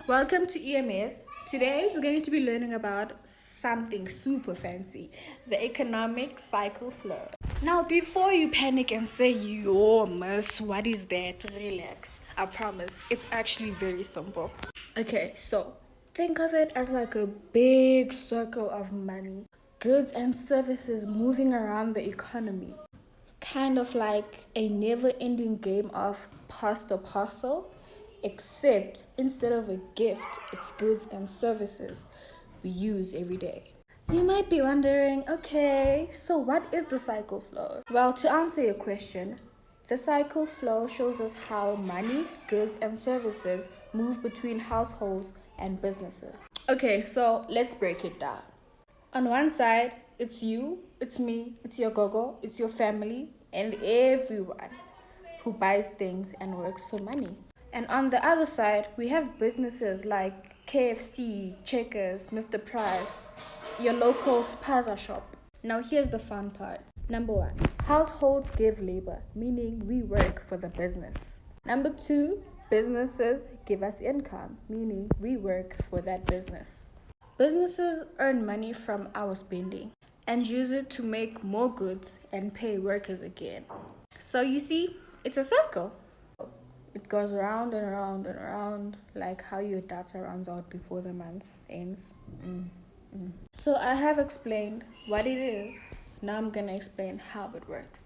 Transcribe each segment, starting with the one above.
Welcome to EMS. Today we're going to be learning about something super fancy, the economic cycle flow. Now, before you panic and say, yo, miss, what is that? Relax. I promise, it's actually very simple. Okay, so think of it as like a big circle of money, goods and services moving around the economy. Kind of like a never ending game of pass the parcel, except instead of a gift, it's goods and services we use every day. You might be wondering, okay, so what is the cycle flow? Well, to answer your question, the cycle flow shows us how money, goods, and services move between households and businesses. Okay, so let's break it down. On one side, it's you, it's me, it's your gogo, it's your family, and everyone who buys things and works for money. And on the other side, we have businesses like KFC, Checkers, Mr. Price, your local spaza shop. Now here's the fun part. Number one, households give labor, meaning we work for the business. Number two, businesses give us income, meaning we work for that business. Businesses earn money from our spending and use it to make more goods and pay workers again. So you see, it's a circle. It goes around and around and around, like how your data runs out before the month ends. So I have explained what it is. Now I'm gonna explain how it works.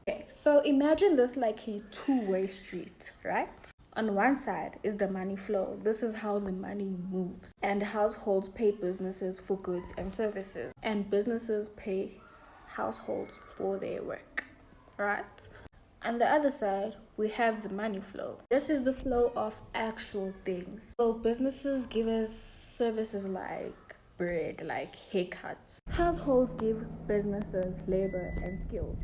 Okay, so imagine this like a two-way street, right? On one side is the money flow. This is how the money moves. And households pay businesses for goods and services. And businesses pay households for their work, right? On the other side, we have the money flow. This is the flow of actual things. So businesses give us services like bread, like haircuts. Households give businesses labor and skills.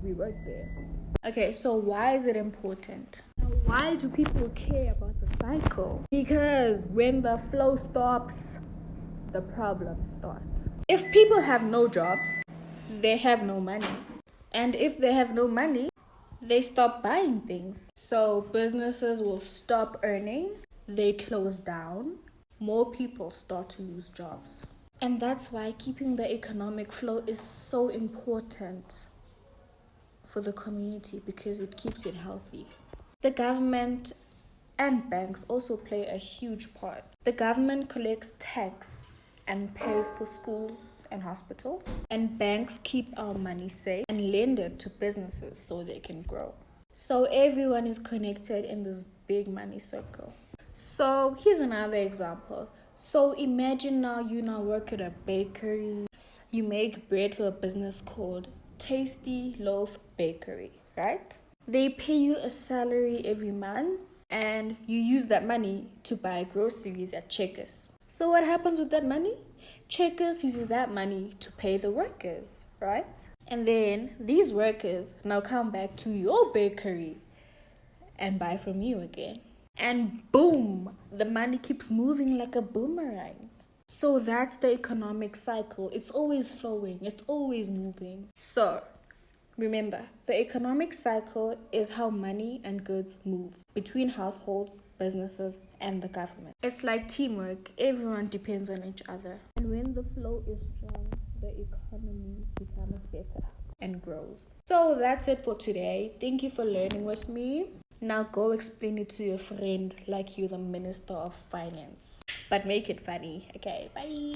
We work there. Okay, so why is it important? Why do people care about the cycle? Because when the flow stops, the problem starts. If people have no jobs, they have no money. And if they have no money, they stop buying things. So businesses will stop earning, they close down, more people start to lose jobs. And that's why keeping the economic flow is so important for the community, because it keeps it healthy. The government and banks also play a huge part. The government collects tax and pays for schools and hospitals, and banks keep our money safe and lend it to businesses so they can grow. So everyone is connected in this big money circle. So here's another example. So imagine now you work at a bakery. You make bread for a business called Tasty Loaf Bakery, right? They pay you a salary every month and you use that money to buy groceries at Checkers. So what happens with that money? Checkers uses that money to pay the workers, right? And then these workers now come back to your bakery and buy from you again. And boom, the money keeps moving like a boomerang. So that's the economic cycle. It's always flowing, it's always moving. So remember, the economic cycle is how money and goods move between households, businesses, and the government. It's like teamwork. Everyone depends on each other. And when the flow is strong, the economy becomes better and grows. So that's it for today. Thank you for learning with me. Now go explain it to your friend like you're the Minister of Finance. But make it funny. Okay, bye.